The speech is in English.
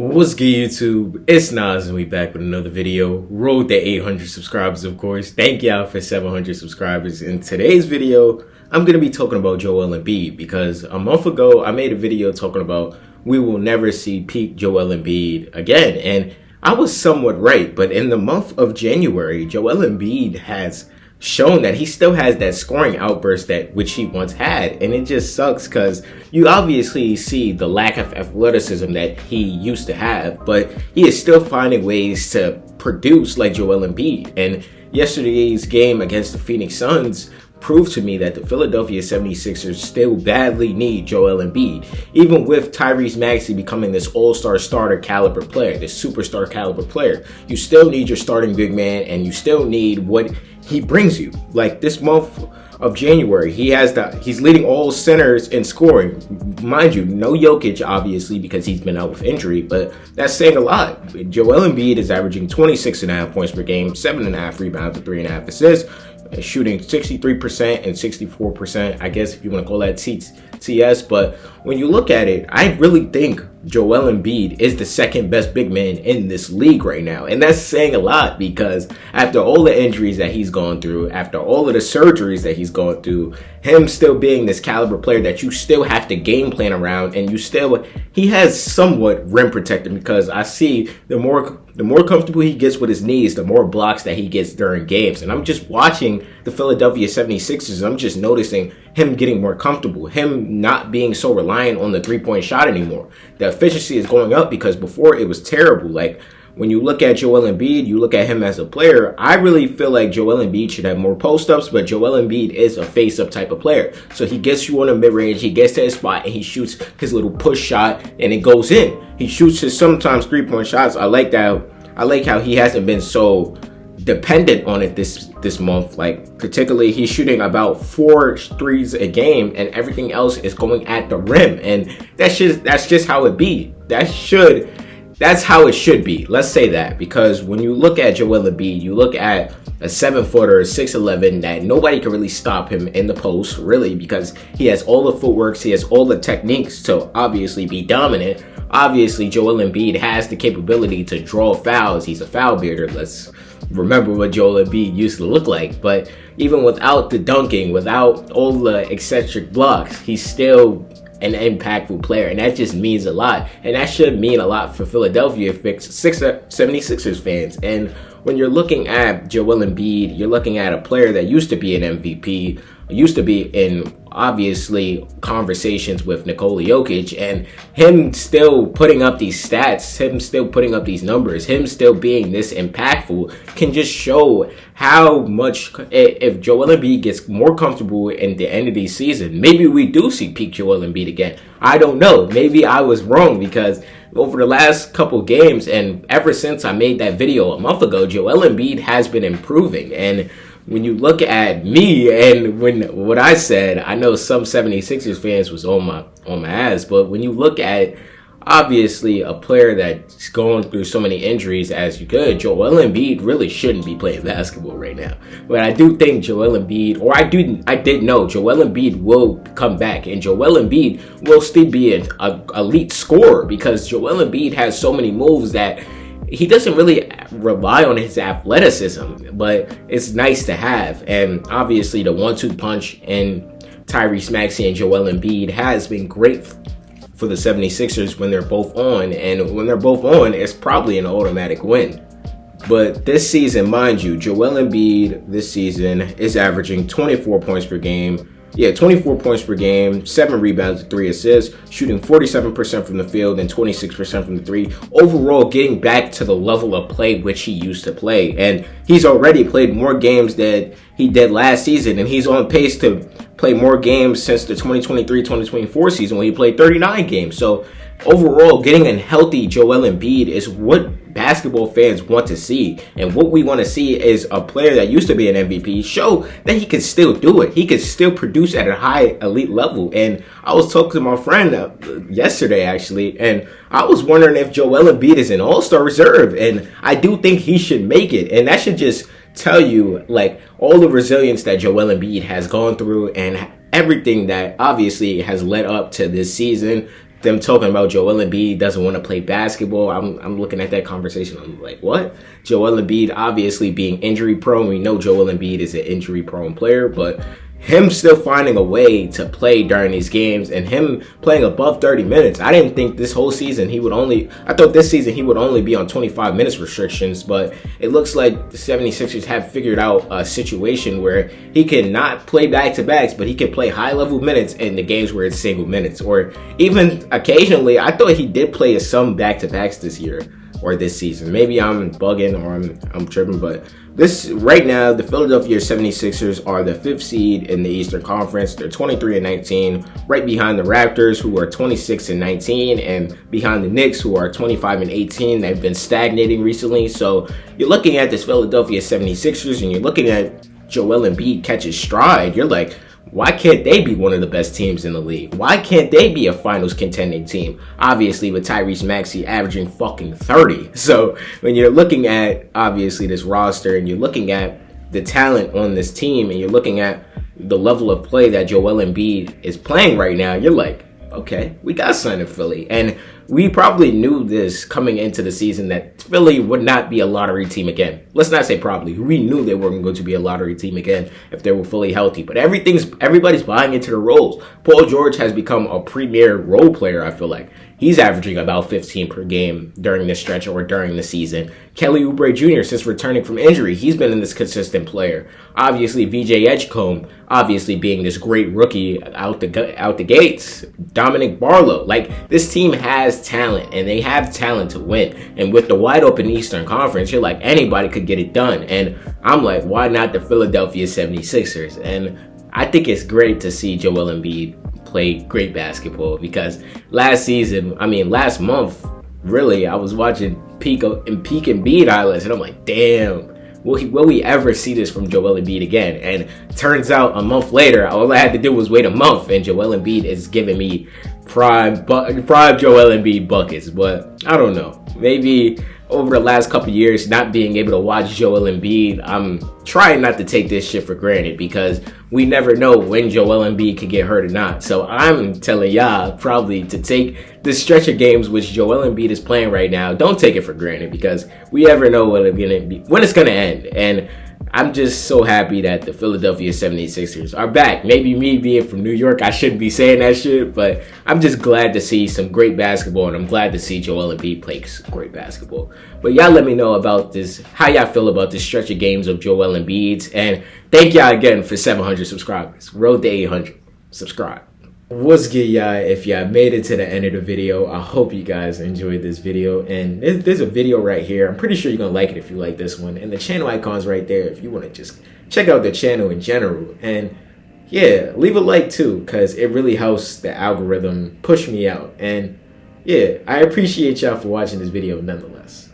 What's good, YouTube? It's Nas and we back with another video. Road to 800 subscribers, of course. Thank y'all for 700 subscribers. In today's video, I'm going to be talking about Joel Embiid because a month ago, I made a video talking about we will never see peak Joel Embiid again. And I was somewhat right, but in the month of January, Joel Embiid has shown that he still has that scoring outburst that which he once had, and it just sucks because you obviously see the lack of athleticism that he used to have, but he is still finding ways to produce like Joel Embiid. And yesterday's game against the Phoenix Suns proved to me that the Philadelphia 76ers still badly need Joel Embiid. Even with Tyrese Maxey becoming this all-star starter caliber player, this superstar caliber player, you still need your starting big man, and you still need what he brings you. Like this month of January, he's leading all centers in scoring. Mind you, no Jokic, obviously, because he's been out with injury, but that's saying a lot. Joel Embiid is averaging 26.5 points per game, 7.5 rebounds, and 3.5 assists, shooting 63% and 64%, I guess if you want to call that TS. But when you look at it, I really think Joel Embiid is the second best big man in this league right now. And that's saying a lot because after all the injuries that he's gone through, after all of the surgeries that he's gone through, him still being this caliber player that you still have to game plan around, and he has somewhat rim protected, because I see the more comfortable he gets with his knees, the more blocks that he gets during games. And I'm just watching the Philadelphia 76ers, and I'm just noticing him getting more comfortable, him not being so reliant on the three-point shot anymore. The efficiency is going up because before it was terrible. Like, when you look at Joel Embiid, you look at him as a player, I really feel like Joel Embiid should have more post-ups, but Joel Embiid is a face-up type of player. So he gets you on the mid-range, he gets to his spot, and he shoots his little push shot, and it goes in. He shoots his sometimes three-point shots. I like how he hasn't been so dependent on it this month. Like, particularly, he's shooting about 4 threes a game, and everything else is going at the rim. And that's just how it be. That's how it should be. Let's say that, because when you look at Joel Embiid, you look at a 7-footer, 6'11", that nobody can really stop him in the post, really, because he has all the footworks, he has all the techniques to obviously be dominant. Obviously, Joel Embiid has the capability to draw fouls. He's a foul beater. Let's remember what Joel Embiid used to look like. But even without the dunking, without all the eccentric blocks, he's still an impactful player, and that just means a lot. And that should mean a lot for Philadelphia 76ers fans. And when you're looking at Joel Embiid, you're looking at a player that used to be an MVP, used to be in obviously conversations with Nikola Jokic, and him still putting up these stats, him still putting up these numbers, him still being this impactful can just show how much, if Joel Embiid gets more comfortable in the end of the season, maybe we do see peak Joel Embiid again. I don't know. Maybe I was wrong, because over the last couple games and ever since I made that video a month ago, Joel Embiid has been improving. And when you look at me and what I said, I know some 76ers fans was on my ass, but when you look at obviously a player that's going through so many injuries as you could, Joel Embiid really shouldn't be playing basketball right now. But I do think Joel Embiid, or I did know Joel Embiid will come back, and Joel Embiid will still be an elite scorer, because Joel Embiid has so many moves that he doesn't really rely on his athleticism, but it's nice to have. And obviously the 1-2 punch in Tyrese Maxey and Joel Embiid has been great for the 76ers when they're both on. And when they're both on, it's probably an automatic win. But this season, mind you, Joel Embiid this season is averaging 24 points per game. 24 points per game, 7 rebounds, 3 assists, shooting 47% from the field and 26% from the three. Overall, getting back to the level of play which he used to play. And he's already played more games than he did last season, and he's on pace to play more games since the 2023-2024 season when he played 39 games. So overall, getting a healthy Joel Embiid is what basketball fans want to see. And what we want to see is a player that used to be an MVP show that he can still do it. He can still produce at a high elite level. And I was talking to my friend yesterday, actually, and I was wondering if Joel Embiid is an all-star reserve. And I do think he should make it. And that should just tell you, like, all the resilience that Joel Embiid has gone through and everything that obviously has led up to this season. them talking about Joel Embiid doesn't want to play basketball. I'm looking at that conversation. I'm like, what? Joel Embiid obviously being injury prone. We know Joel Embiid is an injury prone player, but him still finding a way to play during these games and him playing above 30 minutes. I didn't think this whole season I thought this season he would only be on 25 minutes restrictions, but it looks like the 76ers have figured out a situation where he can not play back-to-backs, but he can play high-level minutes in the games where it's single minutes. Or even occasionally, I thought he did play some back-to-backs this year or this season. Maybe I'm bugging or I'm tripping, but this right now, the Philadelphia 76ers are the 5th seed in the Eastern Conference. They're 23-19, right behind the Raptors, who are 26-19, and behind the Knicks, who are 25-18. They've been stagnating recently. So you're looking at this Philadelphia 76ers and you're looking at Joel Embiid catch his stride. You're like, why can't they be one of the best teams in the league? Why can't they be a finals contending team? Obviously, with Tyrese Maxey averaging fucking 30. So when you're looking at, obviously, this roster and you're looking at the talent on this team and you're looking at the level of play that Joel Embiid is playing right now, you're like, okay, we got something in Philly. And we probably knew this coming into the season that Philly would not be a lottery team again. Let's not say probably. We knew they weren't going to be a lottery team again if they were fully healthy. But everybody's buying into the roles. Paul George has become a premier role player, I feel like. He's averaging about 15 per game during this stretch or during the season. Kelly Oubre Jr., since returning from injury, he's been in this consistent player. Obviously, VJ Edgecombe, obviously being this great rookie out the gates. Dominic Barlow. Like, this team has talent, and they have talent to win. And with the wide open Eastern Conference, you're like, anybody could get it done. And I'm like, why not the Philadelphia 76ers? And I think it's great to see Joel Embiid play great basketball, because last month, really, I was watching peak Embiid highlights, and I'm like, damn, will we ever see this from Joel Embiid again? And turns out a month later, all I had to do was wait a month, and Joel Embiid is giving me prime Joel Embiid buckets. But I don't know, maybe over the last couple of years, not being able to watch Joel Embiid, I'm trying not to take this shit for granted, because we never know when Joel Embiid could get hurt or not. So I'm telling y'all probably to take this stretch of games which Joel Embiid is playing right now. Don't take it for granted, because we never know when it's gonna end. And I'm just so happy that the Philadelphia 76ers are back. Maybe me being from New York, I shouldn't be saying that shit, but I'm just glad to see some great basketball, and I'm glad to see Joel Embiid play great basketball. But y'all let me know about this, how y'all feel about this stretch of games of Joel Embiid's, and thank y'all again for 700 subscribers. Road to 800. Subscribe. What's good, y'all? If y'all made it to the end of the video, I hope you guys enjoyed this video. And there's a video right here. I'm pretty sure you're gonna like it if you like this one. And the channel icon's right there if you want to just check out the channel in general. And yeah, leave a like too, because it really helps the algorithm push me out. And yeah, I appreciate y'all for watching this video nonetheless.